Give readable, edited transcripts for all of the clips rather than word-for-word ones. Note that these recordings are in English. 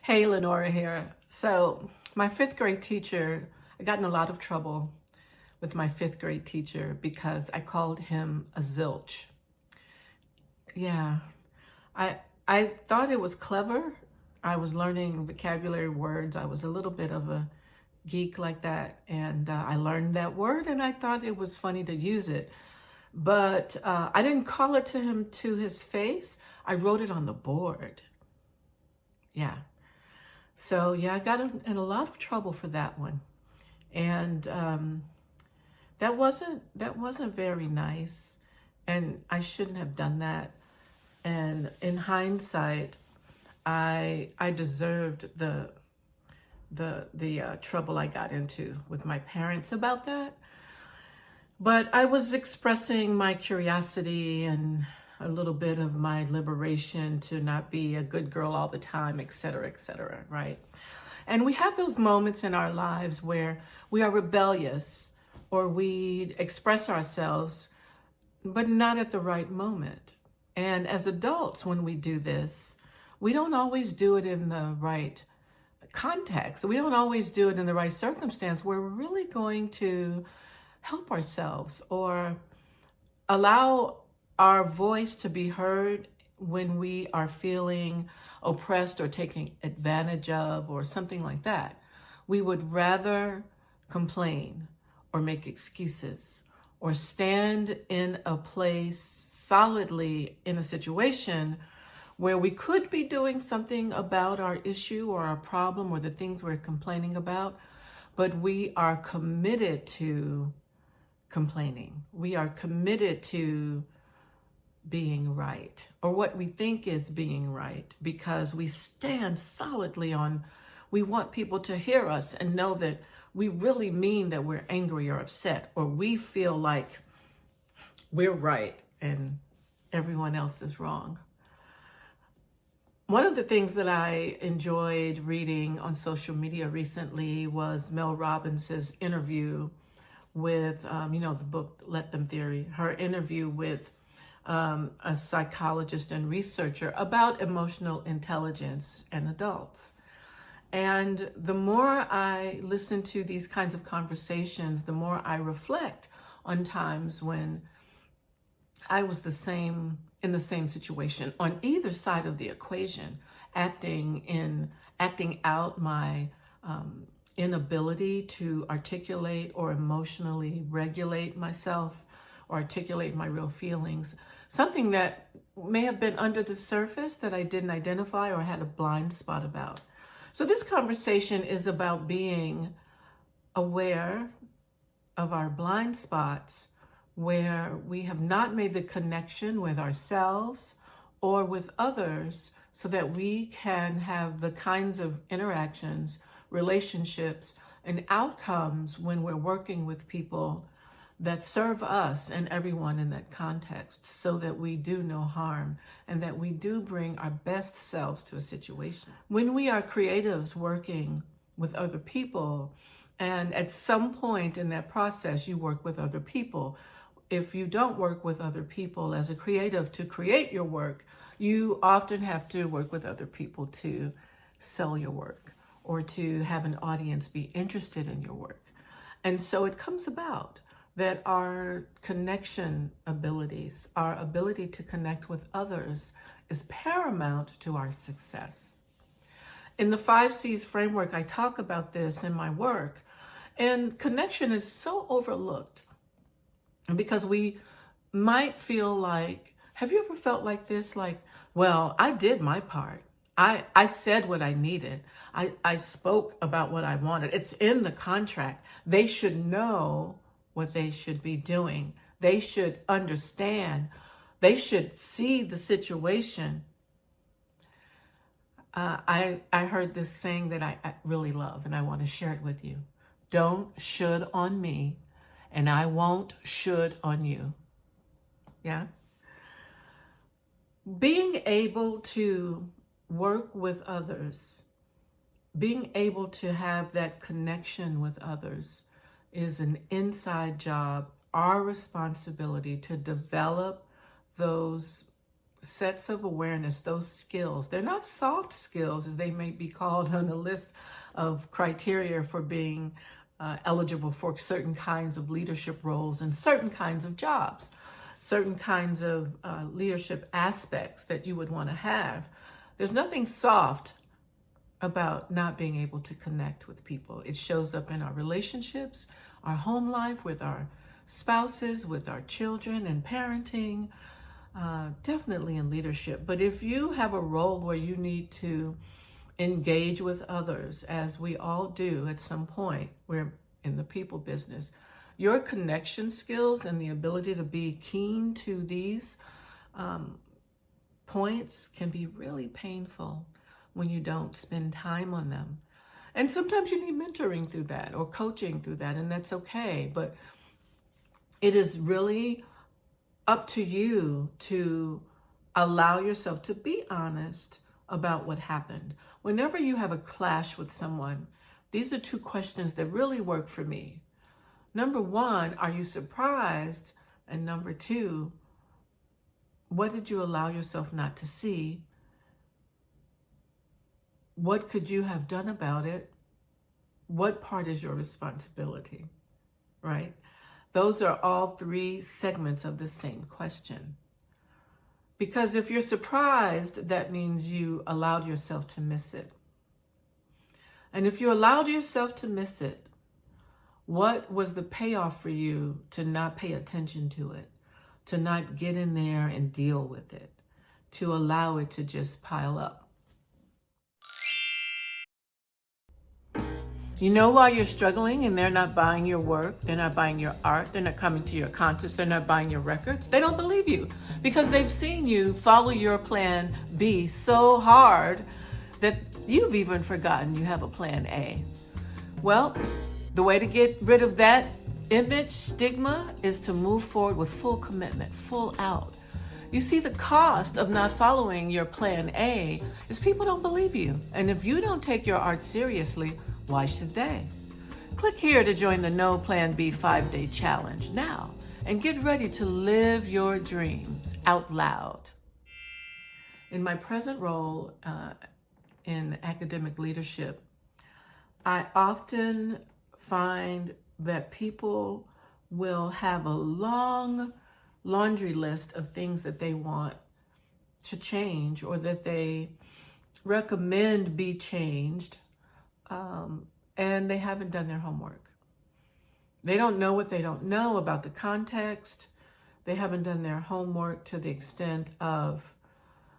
Hey, Lenora here. So, my fifth grade teacher, I got in a lot of trouble with my fifth grade teacher because I called him a zilch. Yeah, I I thought it was clever. I was learning vocabulary words. I was a little bit of a geek like that, and I learned that word, and I thought it was funny to use it. But I didn't call it to him to his face. I wrote it on the board. Yeah. So yeah, I got in a lot of trouble for that one, and that wasn't very nice, and I shouldn't have done that. And in hindsight, I deserved the trouble I got into with my parents about that. But I was expressing my curiosity and a little bit of my liberation to not be a good girl all the time, et cetera, right? And we have those moments in our lives where we are rebellious or we express ourselves, but not at the right moment. And as adults, when we do this, we don't always do it in the right context. We don't always do it in the right circumstance where we're really going to help ourselves or allow our voice to be heard when we are feeling oppressed or taken advantage of or something like that. We would rather complain or make excuses or stand in a place solidly in a situation where we could be doing something about our issue or our problem or the things we're complaining about, but we are committed to complaining. We are committed to being right, or what we think is being right, because we stand solidly on, we want people to hear us and know that we really mean that we're angry or upset, or we feel like we're right and everyone else is wrong. One of the things that I enjoyed reading on social media recently was Mel Robbins's interview with, the book Let Them Theory, her interview with a psychologist and researcher about emotional intelligence in adults. And the more I listen to these kinds of conversations, the more I reflect on times when I was in the same situation on either side of the equation, acting out my inability to articulate or emotionally regulate myself or articulate my real feelings, something that may have been under the surface that I didn't identify or had a blind spot about. So this conversation is about being aware of our blind spots where we have not made the connection with ourselves or with others so that we can have the kinds of interactions, relationships, and outcomes when we're working with people that serve us and everyone in that context, so that we do no harm and that we do bring our best selves to a situation. When we are creatives working with other people, and at some point in that process, you work with other people. If you don't work with other people as a creative to create your work, you often have to work with other people to sell your work or to have an audience be interested in your work. And so it comes about that our connection abilities, our ability to connect with others, is paramount to our success. In the 5 C's framework, I talk about this in my work, and connection is so overlooked because we might feel like, have you ever felt like this? Like, well, I did my part. I said what I needed. I spoke about what I wanted. It's in the contract. They should know what they should be doing. They should understand. They should see the situation. I heard this saying that I really love, and I want to share it with you. Don't should on me, and I won't should on you. Yeah? Being able to work with others, being able to have that connection with others is an inside job, our responsibility to develop those sets of awareness, those skills, they're not soft skills as they may be called on a list of criteria for being eligible for certain kinds of leadership roles and certain kinds of jobs, certain kinds of leadership aspects that you would want to have. There's nothing soft about not being able to connect with people. It shows up in our relationships, our home life, with our spouses, with our children, and parenting, definitely in leadership. But if you have a role where you need to engage with others, as we all do at some point, we're in the people business, your connection skills and the ability to be keen to these points can be really painful when you don't spend time on them. And sometimes you need mentoring through that or coaching through that, and that's okay. But it is really up to you to allow yourself to be honest about what happened. Whenever you have a clash with someone, these are two questions that really work for me. Number one, are you surprised? And number two, what did you allow yourself not to see? What could you have done about it? What part is your responsibility, right? Those are all three segments of the same question. Because if you're surprised, that means you allowed yourself to miss it. And if you allowed yourself to miss it, what was the payoff for you to not pay attention to it, to not get in there and deal with it, to allow it to just pile up? You know why you're struggling and they're not buying your work, they're not buying your art, they're not coming to your concerts, they're not buying your records? They don't believe you because they've seen you follow your plan B so hard that you've even forgotten you have a plan A. Well, the way to get rid of that image stigma is to move forward with full commitment, full out. You see, the cost of not following your plan A is people don't believe you. And if you don't take your art seriously, why should they? Click here to join the No Plan B 5-day challenge now and get ready to live your dreams out loud. In my present role in academic leadership, I often find that people will have a long laundry list of things that they want to change or that they recommend be changed, and they haven't done their homework. They don't know what they don't know about the context. They haven't done their homework to the extent of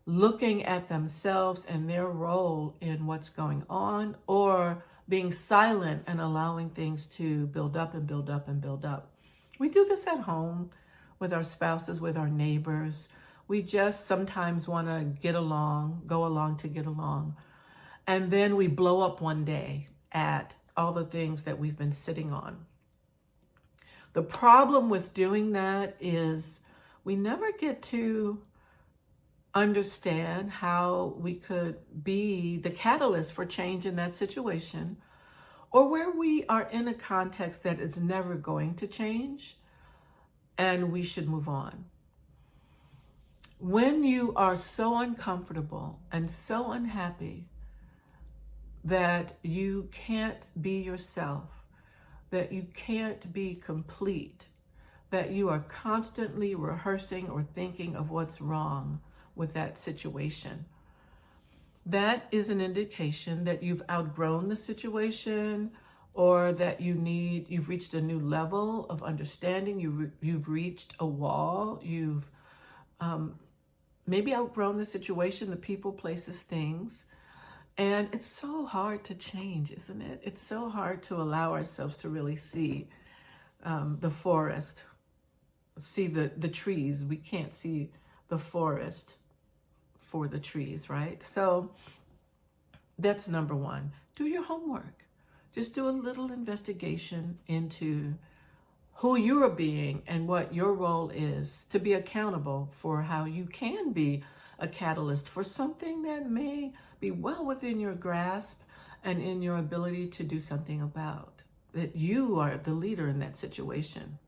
looking at themselves and their role in what's going on, or being silent and allowing things to build up and build up and build up. We do this at home with our spouses, with our neighbors. We just sometimes want to get along, go along to get along. And then we blow up one day at all the things that we've been sitting on. The problem with doing that is we never get to understand how we could be the catalyst for change in that situation, or where we are in a context that is never going to change and we should move on. When you are so uncomfortable and so unhappy that you can't be yourself, that you can't be complete, that you are constantly rehearsing or thinking of what's wrong with that situation, that is an indication that you've outgrown the situation, or that you've reached a new level of understanding. You've reached a wall. You've maybe outgrown the situation, the people, places, things. And it's so hard to change, isn't it? It's so hard to allow ourselves to really see the forest, see the trees. We can't see the forest for the trees, right? So that's number one. Do your homework. Just do a little investigation into who you are being and what your role is, to be accountable for how you can be a catalyst for something that may be well within your grasp and in your ability to do something about, that you are the leader in that situation.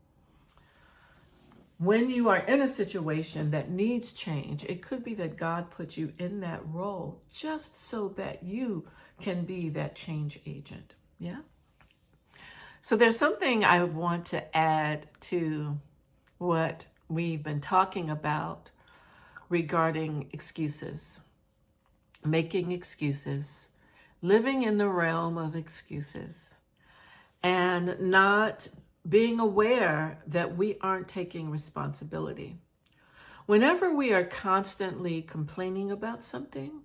when you are in a situation that needs change, it could be that God put you in that role just so that you can be that change agent. Yeah. So there's something I want to add to what we've been talking about regarding excuses, making excuses, living in the realm of excuses, and not being aware that we aren't taking responsibility. Whenever we are constantly complaining about something,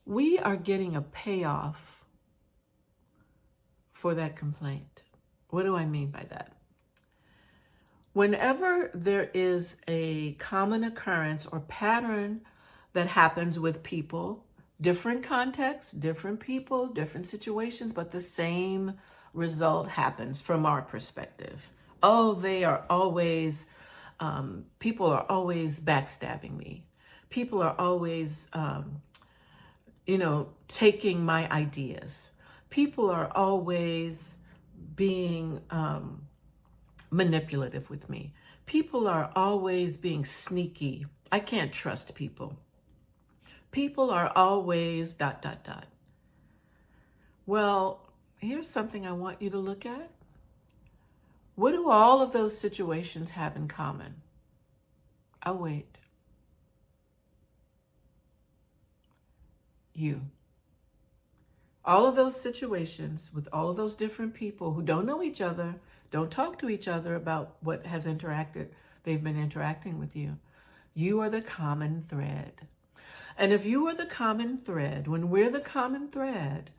we are getting a payoff for that complaint. What do I mean by that? Whenever there is a common occurrence or pattern that happens with people, different contexts, different people, different situations, but the same result happens from our perspective. Oh, they are always, people are always backstabbing me. People are always, taking my ideas. People are always being manipulative with me. People are always being sneaky. I can't trust people. People are always ... Well, here's something I want you to look at. What do all of those situations have in common? I'll wait. You. All of those situations with all of those different people who don't know each other, don't talk to each other about what has they've been interacting with you. You are the common thread. And if you are the common thread, when we're the common thread,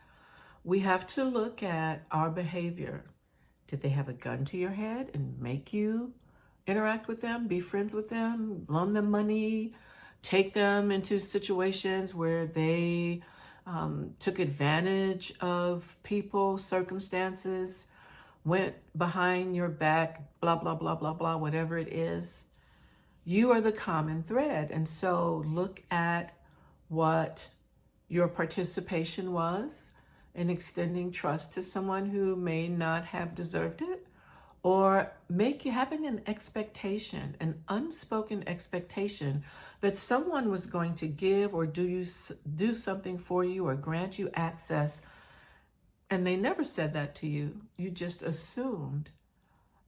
we have to look at our behavior. Did they have a gun to your head and make you interact with them, be friends with them, loan them money, take them into situations where they took advantage of people, circumstances, went behind your back, blah, blah, blah, blah, blah, whatever it is? You are the common thread. And so look at what your participation was in extending trust to someone who may not have deserved it, or having an expectation, an unspoken expectation that someone was going to give or do something for you or grant you access, and they never said that to you. You just assumed,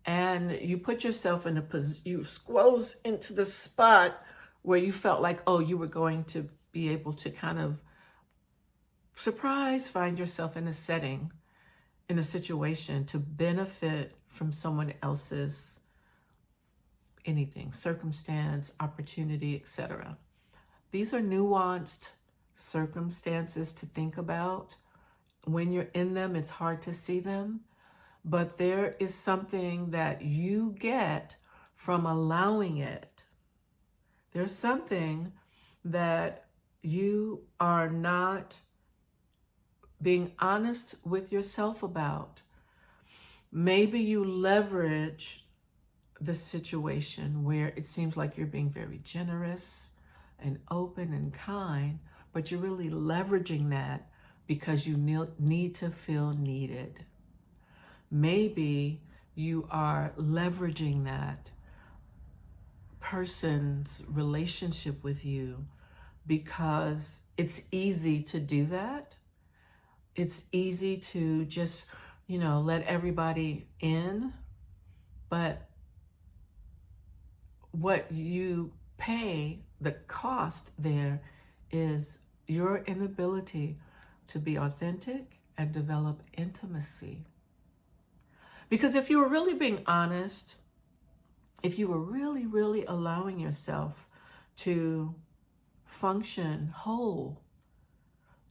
and you put yourself in you squoze into the spot where you felt like, oh, you were going to be able to kind of find yourself in a setting, in a situation to benefit from someone else's anything, circumstance, opportunity, etc. These are nuanced circumstances to think about. When you're in them, it's hard to see them, but there is something that you get from allowing it. There's something that you are not being honest with yourself about. Maybe you leverage the situation where it seems like you're being very generous and open and kind, but you're really leveraging that because you need to feel needed. Maybe you are leveraging that person's relationship with you because it's easy to do that. It's easy to just, let everybody in, but what you pay, the cost there, is your inability to be authentic and develop intimacy. Because if you were really being honest, if you were really, really allowing yourself to function whole,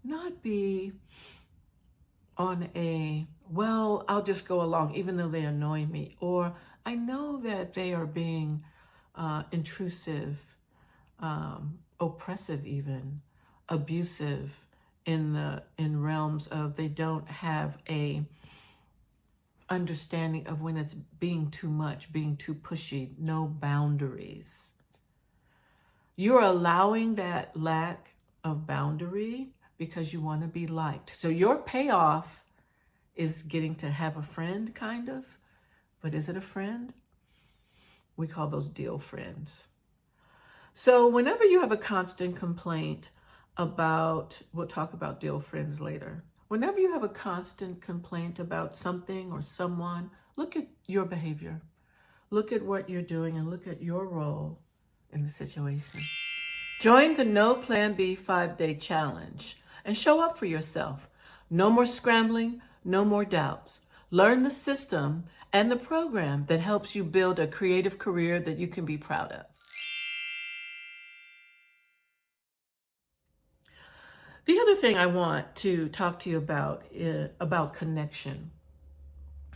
not be on I'll just go along even though they annoy me, or I know that they are being intrusive, oppressive even, abusive in realms of they don't have a understanding of when it's being too much, being too pushy, no boundaries. You're allowing that lack of boundary because you want to be liked. So your payoff is getting to have a friend, kind of, but is it a friend? We call those deal friends. So whenever you have a constant complaint about, we'll talk about deal friends later. Whenever you have a constant complaint about something or someone, look at your behavior. Look at what you're doing and look at your role in the situation. Join the No Plan B 5-day challenge and show up for yourself. No more scrambling, no more doubts. Learn the system and the program that helps you build a creative career that you can be proud of. The other thing I want to talk to you about is about connection,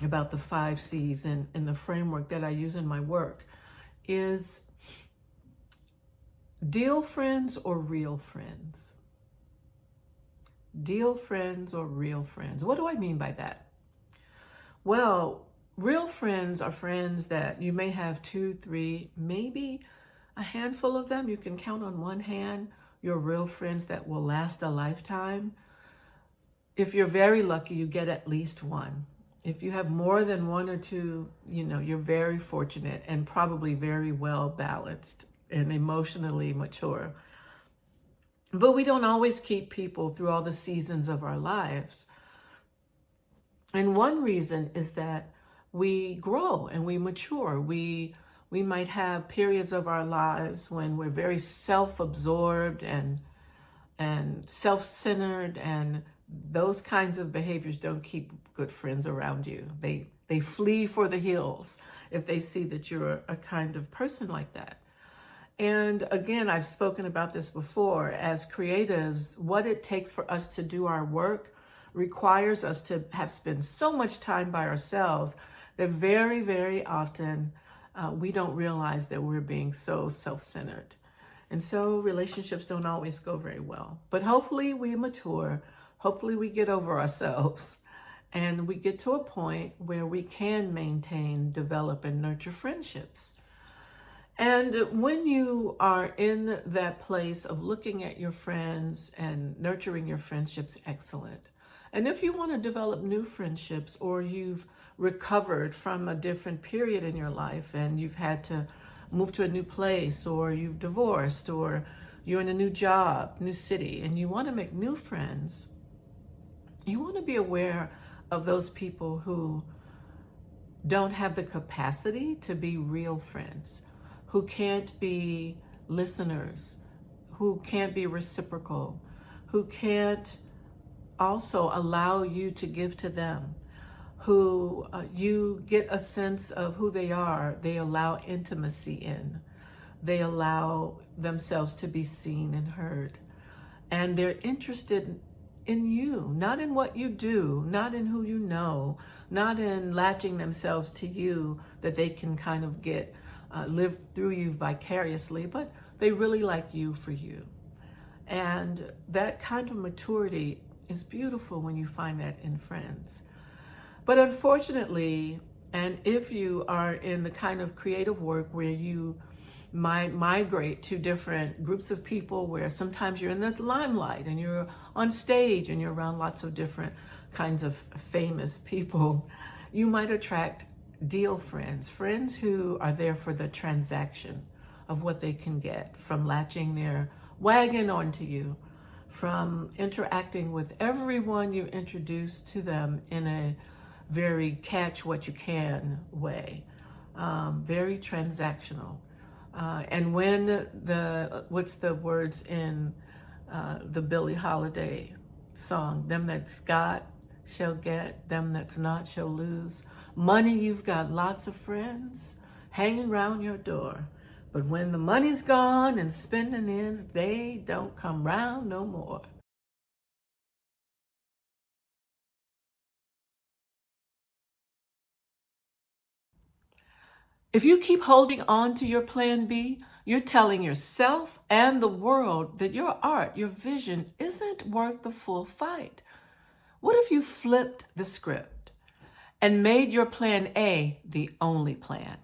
about the 5 C's and the framework that I use in my work is deal friends or real friends. Deal friends or real friends. What do I mean by that? Well, real friends are friends that you may have 2, 3, maybe a handful of them. You can count on one hand your real friends that will last a lifetime. If you're very lucky, you get at least one. If you have more than 1 or 2, you're very fortunate and probably very well balanced and emotionally mature. But we don't always keep people through all the seasons of our lives. And one reason is that we grow and we mature. We might have periods of our lives when we're very self-absorbed and self-centered, and those kinds of behaviors don't keep good friends around you. They flee for the hills if they see that you're a kind of person like that. And again, I've spoken about this before. As creatives, what it takes for us to do our work requires us to have spent so much time by ourselves that very, very often we don't realize that we're being so self-centered. And so relationships don't always go very well. But hopefully we mature. Hopefully we get over ourselves and we get to a point where we can maintain, develop, and nurture friendships. And when you are in that place of looking at your friends and nurturing your friendships, excellent. And if you want to develop new friendships, or you've recovered from a different period in your life and you've had to move to a new place, or you've divorced, or you're in a new job, new city, and you want to make new friends, you want to be aware of those people who don't have the capacity to be real friends, who can't be listeners, who can't be reciprocal, who can't also allow you to give to them, who you get a sense of who they are. They allow intimacy in. They allow themselves to be seen and heard. And they're interested in you, not in what you do, not in who you know, not in latching themselves to you that they can kind of get live through you vicariously, but they really like you for you. And that kind of maturity is beautiful when you find that in friends. But unfortunately, and if you are in the kind of creative work where you migrate to different groups of people, where sometimes you're in the limelight and you're on stage and you're around lots of different kinds of famous people, you might attract deal friends, friends who are there for the transaction of what they can get from latching their wagon onto you, from interacting with everyone you introduce to them in a very catch what you can way, very transactional. And when what's the words in the Billie Holiday song? Them that's got shall get, them that's not shall lose. Money, you've got lots of friends hanging around your door. But when the money's gone and spending ends, they don't come round no more. If you keep holding on to your plan B, you're telling yourself and the world that your art, your vision, isn't worth the full fight. What if you flipped the script and made your plan A the only plan?